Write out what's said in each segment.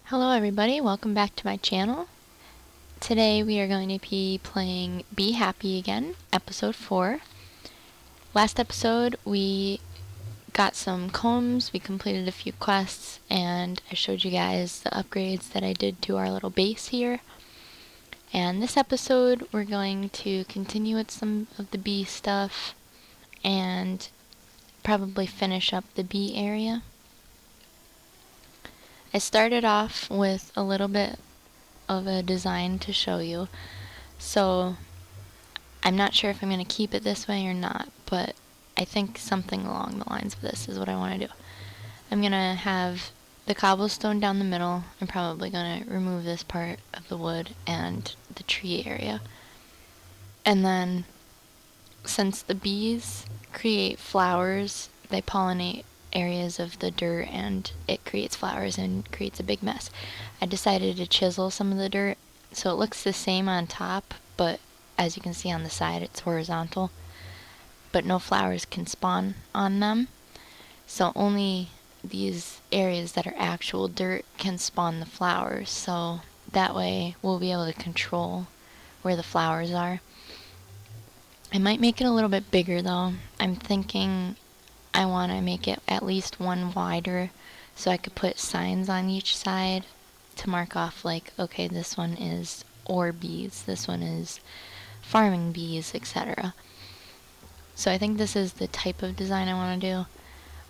Hello everybody, welcome back to my channel. Today we are going to be playing Be Happy again, episode 4. Last episode we got some combs, we completed a few quests, and I showed you guys the upgrades that I did to our little base here. And this episode we're going to continue with some of the bee stuff and probably finish up the bee area. I started off with a little bit of a design to show you, so I'm not sure if I'm going to keep it this way or not, but I think something along the lines of this is what I want to do. I'm going to have the cobblestone down the middle. I'm probably going to remove this part of the wood and the tree area. And then, since the bees create flowers, they pollinate areas of the dirt and it creates flowers and creates a big mess. I decided to chisel some of the dirt so it looks the same on top, but as you can see on the side it's horizontal, but no flowers can spawn on them, so only these areas that are actual dirt can spawn the flowers, so that way we'll be able to control where the flowers are. I might make it a little bit bigger though. I'm thinking I want to make it at least one wider so I could put signs on each side to mark off, like, okay, this one is ore bees, this one is farming bees, etc. So I think this is the type of design I want to do.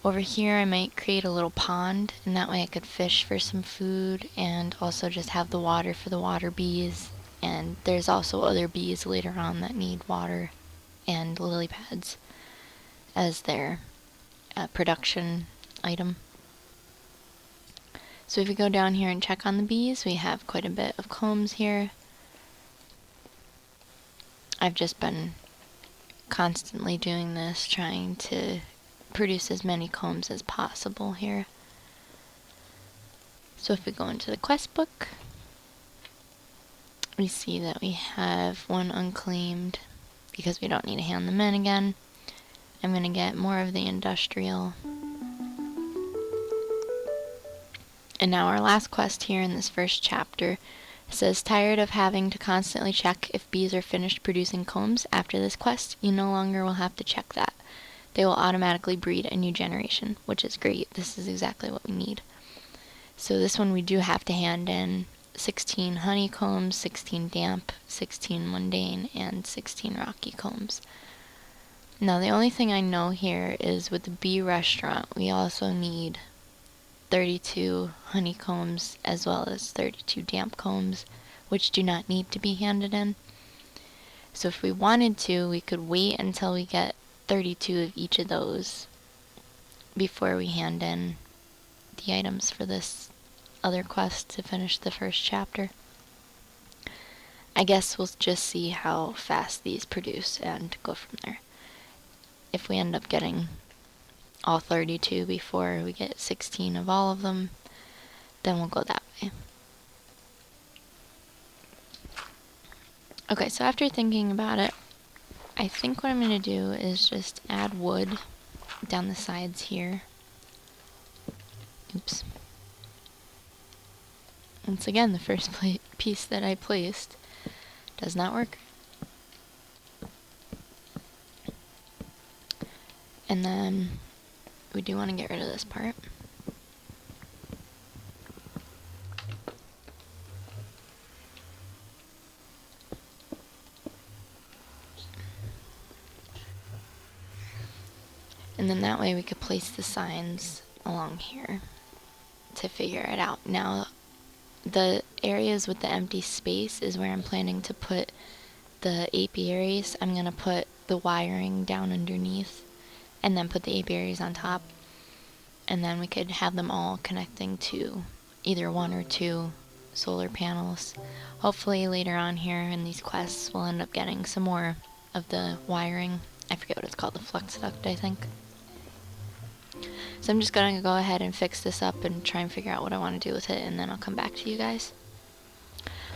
Over here I might create a little pond, and that way I could fish for some food and also just have the water for the water bees. And there's also other bees later on that need water and lily pads as their production item. So if we go down here and check on the bees, we have quite a bit of combs here. I've just been constantly doing this, trying to produce as many combs as possible here. So if we go into the quest book, we see that we have one unclaimed because we don't need to hand them in again. I'm going to get more of the industrial. And now our last quest here in this first chapter says, tired of having to constantly check if bees are finished producing combs? After this quest, you no longer will have to check that. They will automatically breed a new generation, which is great. This is exactly what we need. So this one we do have to hand in 16 honeycombs, 16 damp, 16 mundane, and 16 rocky combs. Now the only thing I know here is with the bee restaurant we also need 32 honeycombs as well as 32 damp combs, which do not need to be handed in. So if we wanted to, we could wait until we get 32 of each of those before we hand in the items for this other quest to finish the first chapter. I guess we'll just see how fast these produce and go from there. If we end up getting all 32 before we get 16 of all of them, then we'll go that way. Okay, so after thinking about it, I think what I'm going to do is just add wood down the sides here. Oops. Once again, the first piece that I placed does not work. And then we do want to get rid of this part. And then that way we could place the signs along here to figure it out. Now, the areas with the empty space is where I'm planning to put the apiaries. I'm going to put the wiring down underneath and then put the apiaries on top. And then we could have them all connecting to either one or two solar panels. Hopefully later on here in these quests we'll end up getting some more of the wiring. I forget what it's called, the flux duct, I think. So I'm just going to go ahead and fix this up and try and figure out what I want to do with it, and then I'll come back to you guys.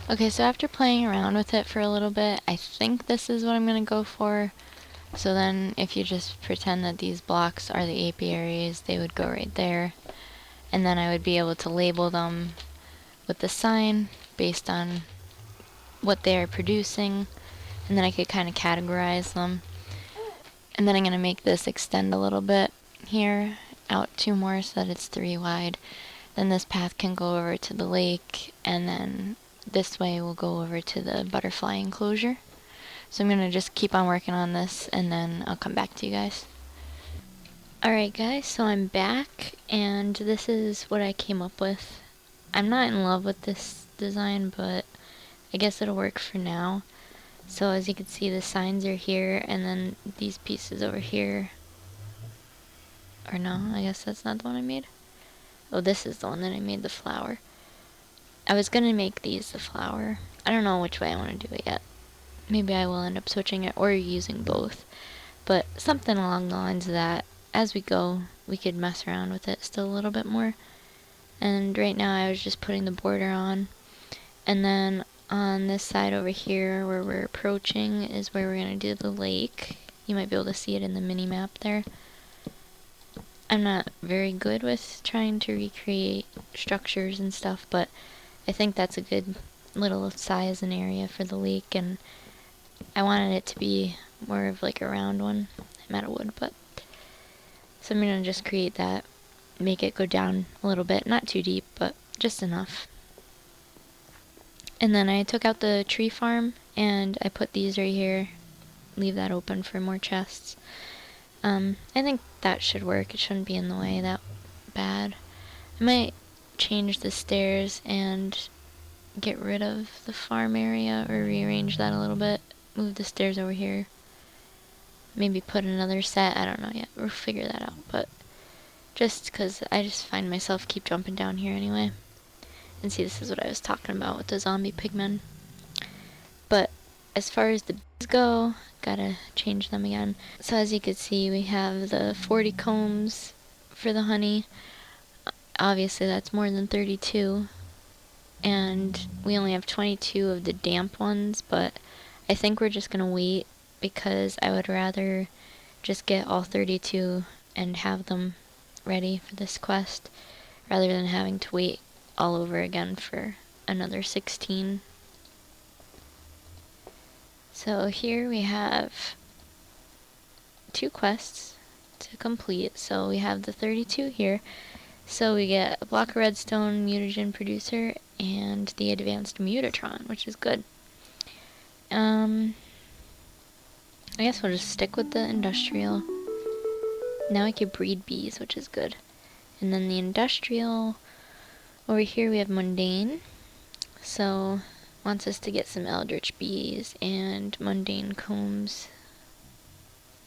Okay, so after playing around with it for a little bit, I think this is what I'm going to go for. So then if you just pretend that these blocks are the apiaries, they would go right there. And then I would be able to label them with the sign based on what they are producing, and then I could kind of categorize them. And then I'm going to make this extend a little bit here, out 2 more so that it's 3 wide. Then this path can go over to the lake, and then this way we'll go over to the butterfly enclosure. So I'm going to just keep on working on this, and then I'll come back to you guys. Alright guys, so I'm back, and this is what I came up with. I'm not in love with this design, but I guess it'll work for now. So as you can see, the signs are here, and then these pieces over here. Or no, I guess that's not the one I made. Oh, this is the one that I made, the flower. I was gonna make these the flower. I don't know which way I want to do it yet. Maybe I will end up switching it or using both. But something along the lines of that. As we go, we could mess around with it still a little bit more. And right now I was just putting the border on. And then on this side over here where we're approaching is where we're going to do the lake. You might be able to see it in the mini map there. I'm not very good with trying to recreate structures and stuff, but I think that's a good little size and area for the lake, and I wanted it to be more of like a round one. I'm out of wood, but so I'm going to just create that, make it go down a little bit, not too deep, but just enough. And then I took out the tree farm, and I put these right here, leave that open for more chests. I think that should work. It shouldn't be in the way that bad. I might change the stairs and get rid of the farm area, or rearrange that a little bit. Move the stairs over here. Maybe put another set. I don't know yet. We'll figure that out. But just because I just find myself keep jumping down here anyway. And see, this is what I was talking about with the zombie pigmen. But as far as the bees go, gotta change them again. So as you can see, we have the 40 combs for the honey. Obviously that's more than 32. And we only have 22 of the damp ones, but I think we're just gonna wait because I would rather just get all 32 and have them ready for this quest rather than having to wait all over again for another 16. So here we have 2 quests to complete. So we have the 32 here. So we get a block of redstone, mutagen producer, and the advanced mutatron, which is good. I guess we'll just stick with the industrial. Now we can breed bees, which is good. And then the industrial, over here we have mundane. So wants us to get some eldritch bees and mundane combs.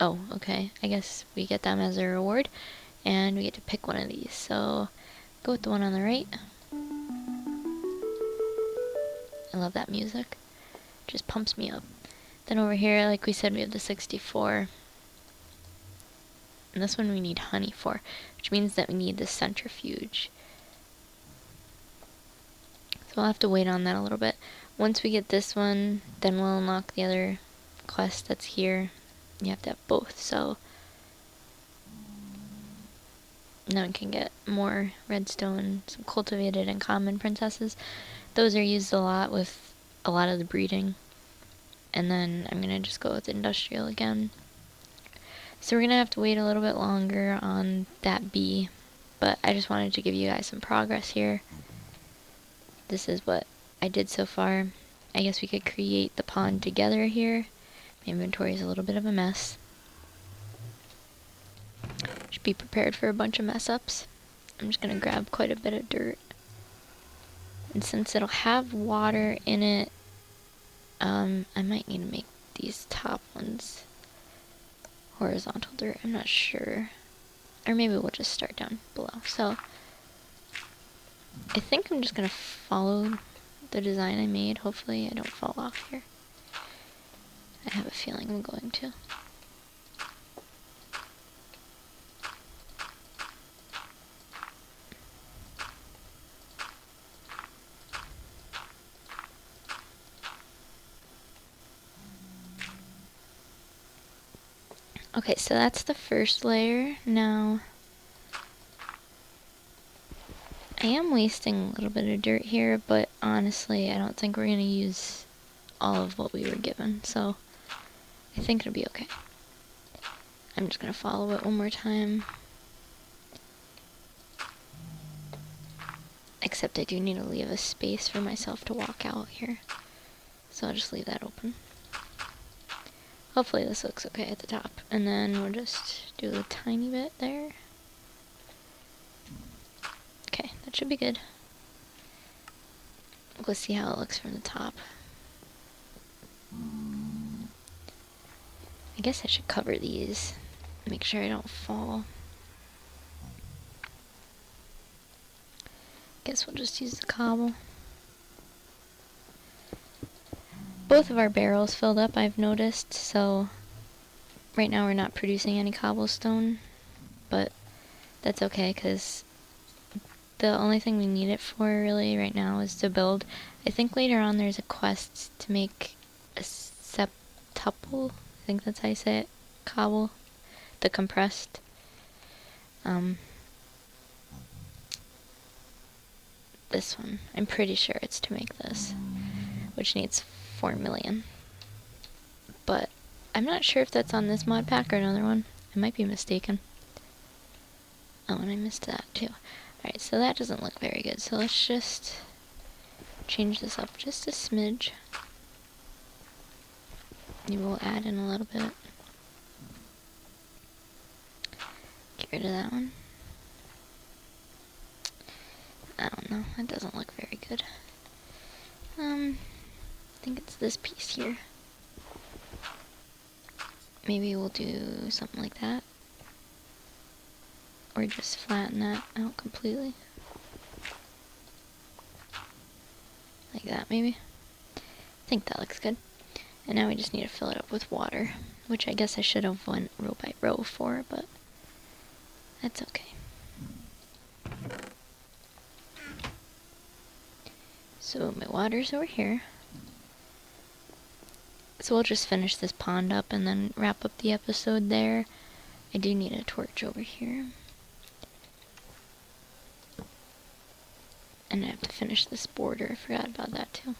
Oh, okay. I guess we get them as a reward, and we get to pick one of these. So go with the one on the right. I love that music. Just pumps me up. Then over here, like we said, we have the 64. And this one we need honey for, which means that we need the centrifuge. So we'll have to wait on that a little bit. Once we get this one, then we'll unlock the other quest that's here. You have to have both, so now we can get more redstone, some cultivated and common princesses. Those are used a lot with a lot of the breeding. And then I'm gonna just go with industrial again. So we're gonna have to wait a little bit longer on that bee, but I just wanted to give you guys some progress here. This is what I did so far. I guess we could create the pond together here. My inventory is a little bit of a mess. Should be prepared for a bunch of mess ups. I'm just gonna grab quite a bit of dirt. And since it'll have water in it, I might need to make these top ones horizontal dirt. I'm not sure. Or maybe we'll just start down below. So I think I'm just gonna follow the design I made. Hopefully I don't fall off here. I have a feeling I'm going to. Okay, so that's the first layer. Now I am wasting a little bit of dirt here, but honestly, I don't think we're going to use all of what we were given, so I think it'll be okay. I'm just going to follow it one more time. Except I do need to leave a space for myself to walk out here. So I'll just leave that open. Hopefully this looks okay at the top. And then we'll just do a tiny bit there. Okay, that should be good. We'll see how it looks from the top. I guess I should cover these. Make sure I don't fall. Guess we'll just use the cobble. Both of our barrels filled up, I've noticed, so right now we're not producing any cobblestone, but that's okay, because the only thing we need it for really right now is to build. I think later on there's a quest to make a septuple, I think that's how you say it, cobble, the compressed. This one, I'm pretty sure it's to make this, which needs 4 million. But I'm not sure if that's on this mod pack or another one. I might be mistaken. Oh, and I missed that too. Alright, so that doesn't look very good. So let's just change this up just a smidge. Maybe we'll add in a little bit. Get rid of that one. I don't know, that doesn't look very good. I think it's this piece here. Maybe we'll do something like that. Or just flatten that out completely. Like that, maybe. I think that looks good. And now we just need to fill it up with water, which I guess I should have went row by row for, but that's okay. So my water's over here. So we'll just finish this pond up and then wrap up the episode there. I do need a torch over here. And I have to finish this border. I forgot about that too.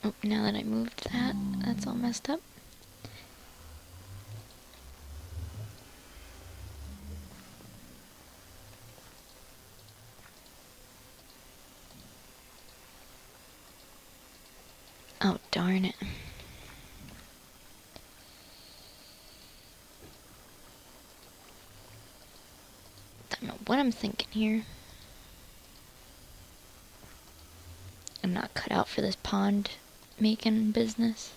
Oh, now that I moved that, that's all messed up. Oh, darn it. Don't know what I'm thinking here. I'm not cut out for this pond making business.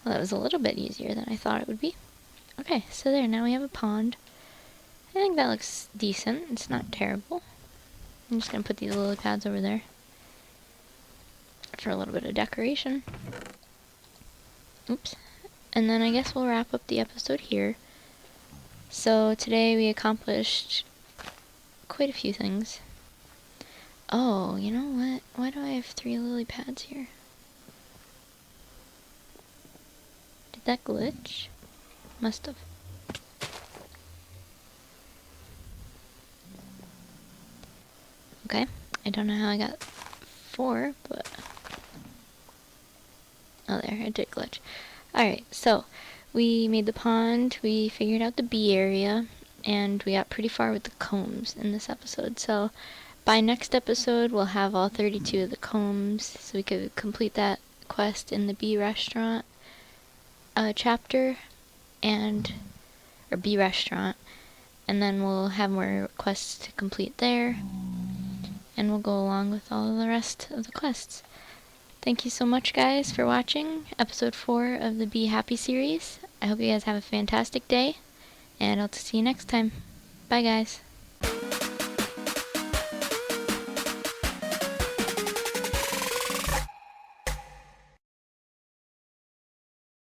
Well, that was a little bit easier than I thought it would be. Okay, so there, now we have a pond. I think that looks decent. It's not terrible. I'm just going to put these lily pads over there for a little bit of decoration. Oops. And then I guess we'll wrap up the episode here. So today we accomplished quite a few things. Oh, you know what? Why do I have 3 lily pads here? Did that glitch? Must have. Okay, I don't know how I got 4, but... Oh, there, it did glitch. Alright, so, we made the pond, we figured out the bee area, and we got pretty far with the combs in this episode. So, by next episode, we'll have all 32 of the combs, so we could complete that quest in the bee restaurant chapter, or bee restaurant, and then we'll have more quests to complete there, and we'll go along with all of the rest of the quests. Thank you so much, guys, for watching episode 4 of the BeeHappy series. I hope you guys have a fantastic day, and I'll see you next time. Bye, guys.